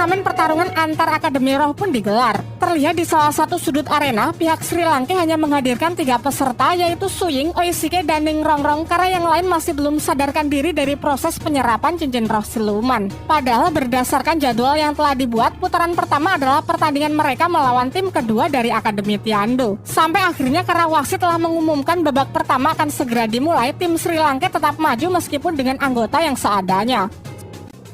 turnamen pertarungan antar Akademi Roh pun digelar. Terlihat di salah satu sudut arena, pihak Sri Lanka hanya menghadirkan 3 peserta, yaitu Suying, Oishike, dan Ningrongrong, karena yang lain masih belum sadarkan diri dari proses penyerapan cincin roh siluman. Padahal berdasarkan jadwal yang telah dibuat, putaran pertama adalah pertandingan mereka melawan tim kedua dari Akademi Tiando. Sampai akhirnya karena wasit telah mengumumkan babak pertama akan segera dimulai, tim Sri Lanka tetap maju meskipun dengan anggota yang seadanya.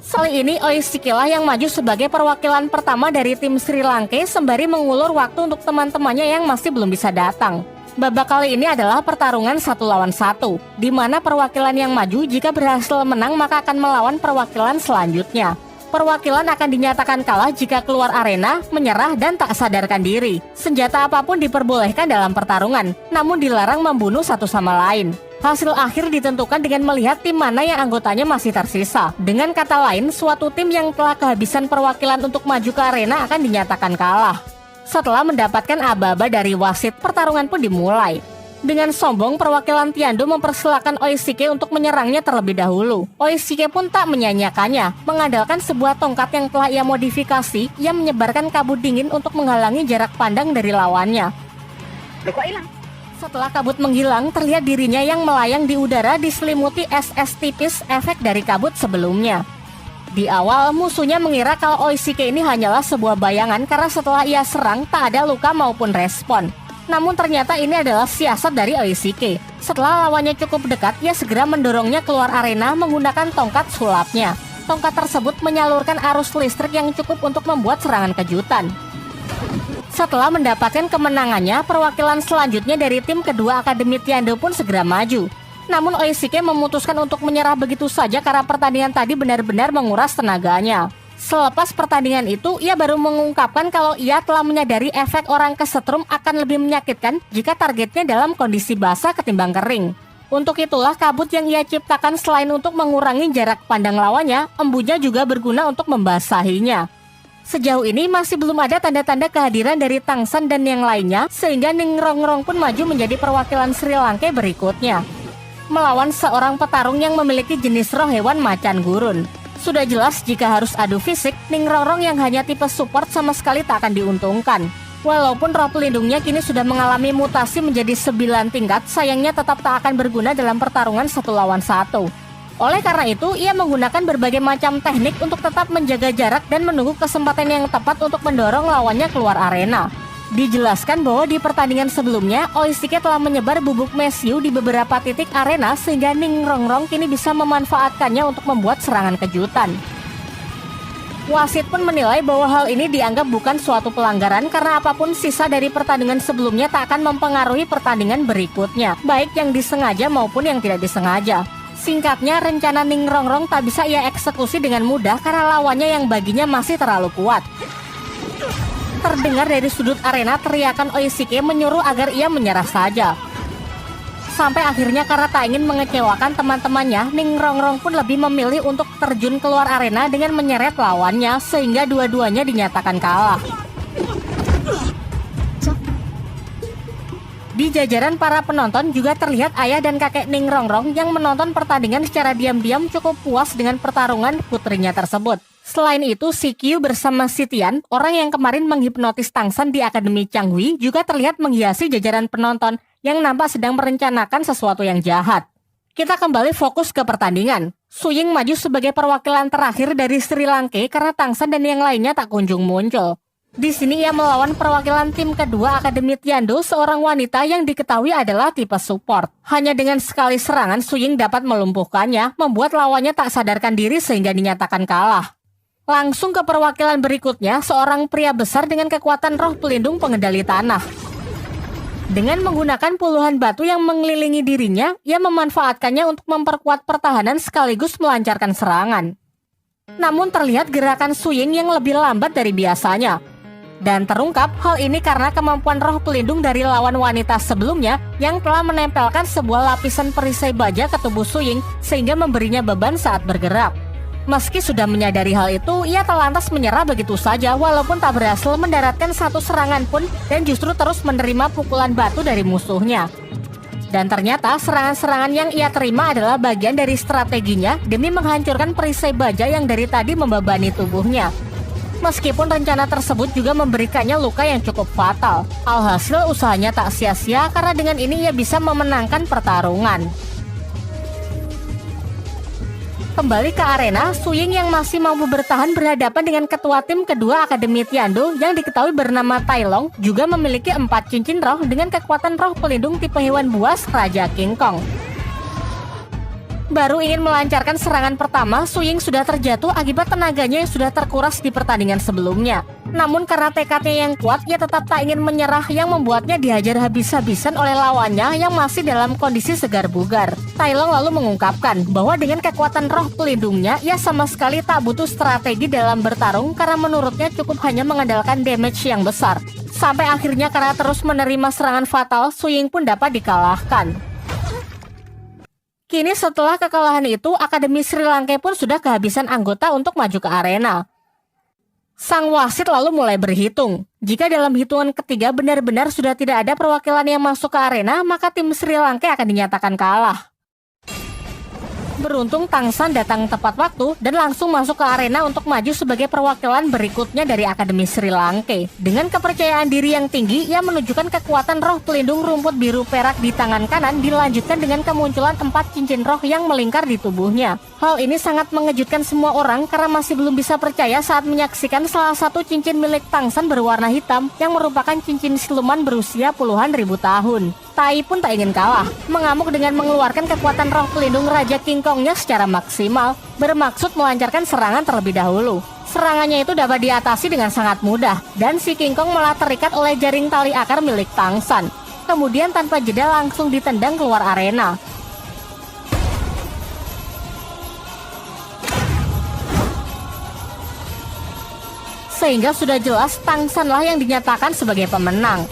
Kali ini Oishike lah yang maju sebagai perwakilan pertama dari tim Sri Lanka sembari mengulur waktu untuk teman-temannya yang masih belum bisa datang. Babak kali ini adalah pertarungan 1 lawan 1, di mana perwakilan yang maju jika berhasil menang maka akan melawan perwakilan selanjutnya. Perwakilan akan dinyatakan kalah jika keluar arena, menyerah, dan tak sadarkan diri. Senjata apapun diperbolehkan dalam pertarungan, namun dilarang membunuh satu sama lain. Hasil akhir ditentukan dengan melihat tim mana yang anggotanya masih tersisa. Dengan kata lain, suatu tim yang telah kehabisan perwakilan untuk maju ke arena akan dinyatakan kalah. Setelah mendapatkan aba-aba dari wasit, pertarungan pun dimulai. Dengan sombong, perwakilan Tiando mempersilahkan Oishike untuk menyerangnya terlebih dahulu. Oishike pun tak menyanyiakannya, mengandalkan sebuah tongkat yang telah ia modifikasi, ia menyebarkan kabut dingin untuk menghalangi jarak pandang dari lawannya. Loh, kok hilang? Setelah kabut menghilang, terlihat dirinya yang melayang di udara diselimuti es tipis efek dari kabut sebelumnya. Di awal, musuhnya mengira kalau Oishike ini hanyalah sebuah bayangan karena setelah ia serang tak ada luka maupun respon. Namun ternyata ini adalah siasat dari Oishike. Setelah lawannya cukup dekat, ia segera mendorongnya keluar arena menggunakan tongkat sulapnya. Tongkat tersebut menyalurkan arus listrik yang cukup untuk membuat serangan kejutan. Setelah mendapatkan kemenangannya, perwakilan selanjutnya dari tim kedua Akademi Tiando pun segera maju. Namun Oishike memutuskan untuk menyerah begitu saja karena pertandingan tadi benar-benar menguras tenaganya. Selepas pertandingan itu, ia baru mengungkapkan kalau ia telah menyadari efek orang kesetrum akan lebih menyakitkan jika targetnya dalam kondisi basah ketimbang kering. Untuk itulah kabut yang ia ciptakan selain untuk mengurangi jarak pandang lawannya, embunnya juga berguna untuk membasahinya. Sejauh ini masih belum ada tanda-tanda kehadiran dari Tangsan dan yang lainnya, sehingga Ningrongrong pun maju menjadi perwakilan Sri Lanka berikutnya, melawan seorang petarung yang memiliki jenis roh hewan macan gurun. Sudah jelas jika harus adu fisik, Ningrongrong yang hanya tipe support sama sekali tak akan diuntungkan. Walaupun roh pelindungnya kini sudah mengalami mutasi menjadi 9 tingkat, sayangnya tetap tak akan berguna dalam pertarungan 1 lawan 1. Oleh karena itu, ia menggunakan berbagai macam teknik untuk tetap menjaga jarak dan menunggu kesempatan yang tepat untuk mendorong lawannya keluar arena. Dijelaskan bahwa di pertandingan sebelumnya, Oishike telah menyebar bubuk mesiu di beberapa titik arena sehingga Ningrongrong kini bisa memanfaatkannya untuk membuat serangan kejutan. Wasit pun menilai bahwa hal ini dianggap bukan suatu pelanggaran karena apapun sisa dari pertandingan sebelumnya tak akan mempengaruhi pertandingan berikutnya, baik yang disengaja maupun yang tidak disengaja. Singkatnya, rencana Ningrongrong tak bisa ia eksekusi dengan mudah karena lawannya yang baginya masih terlalu kuat. Terdengar dari sudut arena teriakan Oishike menyuruh agar ia menyerah saja. Sampai akhirnya karena tak ingin mengecewakan teman-temannya, Ningrongrong pun lebih memilih untuk terjun keluar arena dengan menyeret lawannya sehingga dua-duanya dinyatakan kalah. Di jajaran para penonton juga terlihat ayah dan kakek Ningrongrong yang menonton pertandingan secara diam-diam cukup puas dengan pertarungan putrinya tersebut. Selain itu, si Kyu bersama si Tian, orang yang kemarin menghipnotis Tangsan di Akademi Changhui, juga terlihat menghiasi jajaran penonton yang nampak sedang merencanakan sesuatu yang jahat. Kita kembali fokus ke pertandingan. Suying maju sebagai perwakilan terakhir dari Sri Lanka karena Tangsan dan yang lainnya tak kunjung muncul. Di sini ia melawan perwakilan tim kedua Akademi Tiando, seorang wanita yang diketahui adalah tipe support. Hanya dengan sekali serangan, Suying dapat melumpuhkannya, membuat lawannya tak sadarkan diri sehingga dinyatakan kalah. Langsung ke perwakilan berikutnya, seorang pria besar dengan kekuatan roh pelindung pengendali tanah. Dengan menggunakan puluhan batu yang mengelilingi dirinya, ia memanfaatkannya untuk memperkuat pertahanan sekaligus melancarkan serangan. Namun terlihat gerakan Suying yang lebih lambat dari biasanya. Dan terungkap hal ini karena kemampuan roh pelindung dari lawan wanita sebelumnya yang telah menempelkan sebuah lapisan perisai baja ke tubuh Suying sehingga memberinya beban saat bergerak. Meski sudah menyadari hal itu, ia terlantas menyerah begitu saja walaupun tak berhasil mendaratkan satu serangan pun dan justru terus menerima pukulan batu dari musuhnya. Dan ternyata serangan-serangan yang ia terima adalah bagian dari strateginya demi menghancurkan perisai baja yang dari tadi membebani tubuhnya. Meskipun rencana tersebut juga memberikannya luka yang cukup fatal. Alhasil usahanya tak sia-sia karena dengan ini ia bisa memenangkan pertarungan. Kembali ke arena, Su Ying yang masih mampu bertahan berhadapan dengan ketua tim kedua Akademi Tiando yang diketahui bernama Tai Long juga memiliki 4 cincin roh dengan kekuatan roh pelindung tipe hewan buas Raja King Kong. Baru ingin melancarkan serangan pertama, Su Ying sudah terjatuh akibat tenaganya yang sudah terkuras di pertandingan sebelumnya. Namun karena tekadnya yang kuat, ia tetap tak ingin menyerah yang membuatnya dihajar habis-habisan oleh lawannya yang masih dalam kondisi segar bugar. Tai Long lalu mengungkapkan bahwa dengan kekuatan roh pelindungnya, ia sama sekali tak butuh strategi dalam bertarung karena menurutnya cukup hanya mengandalkan damage yang besar. Sampai akhirnya karena terus menerima serangan fatal, Su Ying pun dapat dikalahkan. Kini setelah kekalahan itu, Akademi Sri Lanka pun sudah kehabisan anggota untuk maju ke arena. Sang wasit lalu mulai berhitung. Jika dalam hitungan ketiga benar-benar sudah tidak ada perwakilan yang masuk ke arena, maka tim Sri Lanka akan dinyatakan kalah. Beruntung Tang San datang tepat waktu dan langsung masuk ke arena untuk maju sebagai perwakilan berikutnya dari Akademi Sri Lanka. Dengan kepercayaan diri yang tinggi, ia menunjukkan kekuatan roh pelindung rumput biru perak di tangan kanan dilanjutkan dengan kemunculan 4 cincin roh yang melingkar di tubuhnya. Hal ini sangat mengejutkan semua orang karena masih belum bisa percaya saat menyaksikan salah satu cincin milik Tang San berwarna hitam yang merupakan cincin siluman berusia puluhan ribu tahun. Tai pun tak ingin kalah, mengamuk dengan mengeluarkan kekuatan roh pelindung Raja King Kongnya secara maksimal, bermaksud melancarkan serangan terlebih dahulu. Serangannya itu dapat diatasi dengan sangat mudah, dan si King Kong malah terikat oleh jaring tali akar milik Tang San. Kemudian tanpa jeda langsung ditendang keluar arena. Sehingga sudah jelas Tang San lah yang dinyatakan sebagai pemenang.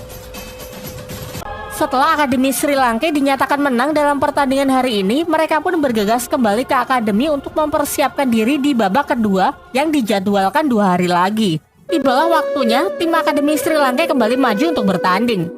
Setelah Akademi Sri Lanka dinyatakan menang dalam pertandingan hari ini, mereka pun bergegas kembali ke Akademi untuk mempersiapkan diri di babak kedua yang dijadwalkan 2 hari lagi. Tibalah waktunya tim Akademi Sri Lanka kembali maju untuk bertanding.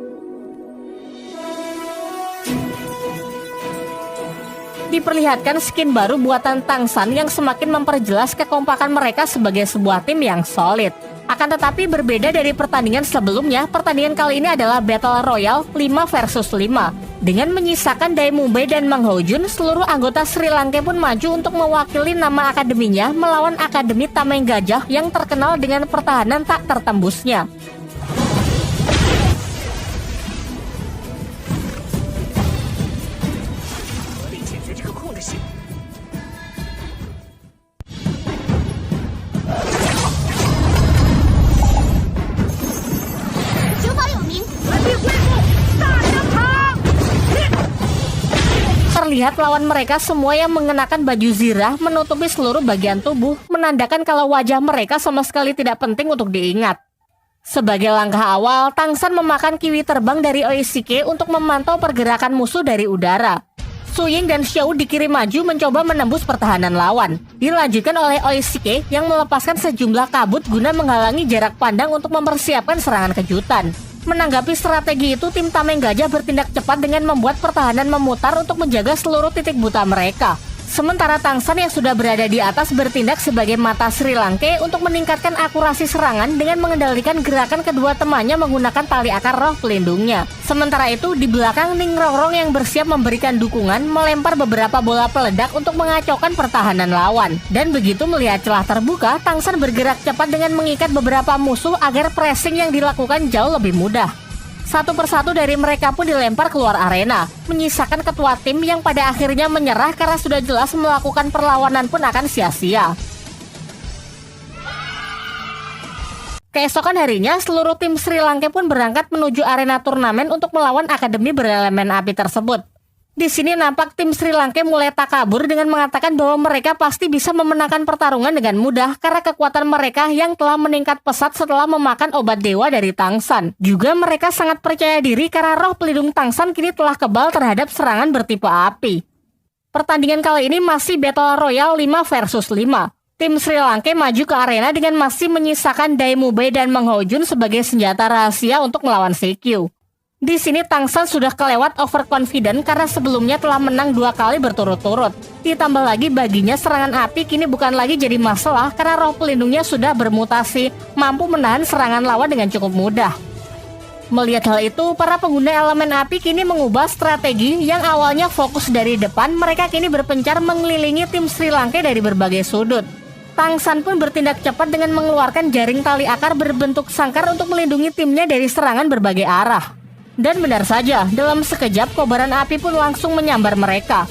Diperlihatkan skin baru buatan Tang San yang semakin memperjelas kekompakan mereka sebagai sebuah tim yang solid. Akan tetapi berbeda dari pertandingan sebelumnya, pertandingan kali ini adalah Battle Royale 5 versus 5. Dengan menyisakan Dai Mumbai dan Mang Ho Jun, seluruh anggota Sri Lanka pun maju untuk mewakili nama akademinya melawan Akademi Tameng Gajah yang terkenal dengan pertahanan tak tertembusnya. Terlihat lawan mereka semua yang mengenakan baju zirah menutupi seluruh bagian tubuh, menandakan kalau wajah mereka sama sekali tidak penting untuk diingat. Sebagai langkah awal, Tang San memakan kiwi terbang dari Oishike untuk memantau pergerakan musuh dari udara. Su Ying dan Xiao dikirim maju mencoba menembus pertahanan lawan. Dilanjutkan oleh Oishike yang melepaskan sejumlah kabut guna menghalangi jarak pandang untuk mempersiapkan serangan kejutan. Menanggapi strategi itu, tim Tameng Gajah bertindak cepat dengan membuat pertahanan memutar untuk menjaga seluruh titik buta mereka. Sementara Tang San yang sudah berada di atas bertindak sebagai mata Sri Lanka untuk meningkatkan akurasi serangan dengan mengendalikan gerakan kedua temannya menggunakan tali akar roh pelindungnya. Sementara itu, di belakang Ning Rongrong yang bersiap memberikan dukungan melempar beberapa bola peledak untuk mengacaukan pertahanan lawan. Dan begitu melihat celah terbuka, Tang San bergerak cepat dengan mengikat beberapa musuh agar pressing yang dilakukan jauh lebih mudah. Satu persatu dari mereka pun dilempar keluar arena, menyisakan ketua tim yang pada akhirnya menyerah karena sudah jelas melakukan perlawanan pun akan sia-sia. Keesokan harinya, seluruh tim Sri Lanka pun berangkat menuju arena turnamen untuk melawan akademi berelemen api tersebut. Di sini nampak tim Sri Lanka mulai takabur dengan mengatakan bahwa mereka pasti bisa memenangkan pertarungan dengan mudah karena kekuatan mereka yang telah meningkat pesat setelah memakan obat dewa dari Tang San. Juga mereka sangat percaya diri karena roh pelindung Tang San kini telah kebal terhadap serangan bertipe api. Pertandingan kali ini masih Battle Royale 5 versus 5. Tim Sri Lanka maju ke arena dengan masih menyisakan Dai Mubei dan Mang Ho Jun sebagai senjata rahasia untuk melawan CQ. Di sini Tang San sudah kelewat overconfident karena sebelumnya telah menang 2 kali berturut-turut. Ditambah lagi baginya serangan api kini bukan lagi jadi masalah karena roh pelindungnya sudah bermutasi, mampu menahan serangan lawan dengan cukup mudah. Melihat hal itu, para pengguna elemen api kini mengubah strategi yang awalnya fokus dari depan, mereka kini berpencar mengelilingi tim Sri Lanka dari berbagai sudut. Tang San pun bertindak cepat dengan mengeluarkan jaring tali akar berbentuk sangkar untuk melindungi timnya dari serangan berbagai arah. Dan benar saja, dalam sekejap kobaran api pun langsung menyambar mereka.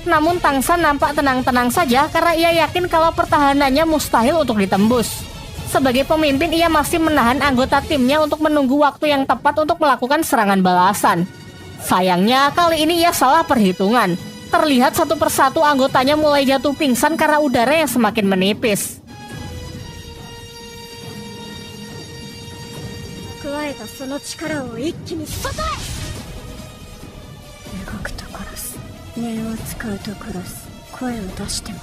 Namun Tang San nampak tenang-tenang saja karena ia yakin kalau pertahanannya mustahil untuk ditembus. Sebagai pemimpin, ia masih menahan anggota timnya untuk menunggu waktu yang tepat untuk melakukan serangan balasan. Sayangnya, kali ini ia salah perhitungan. Terlihat satu persatu anggotanya mulai jatuh pingsan karena udara yang semakin menipis. 蓄えたその力を一気に外へ。動くと殺す、念を使うと殺す、声を出しても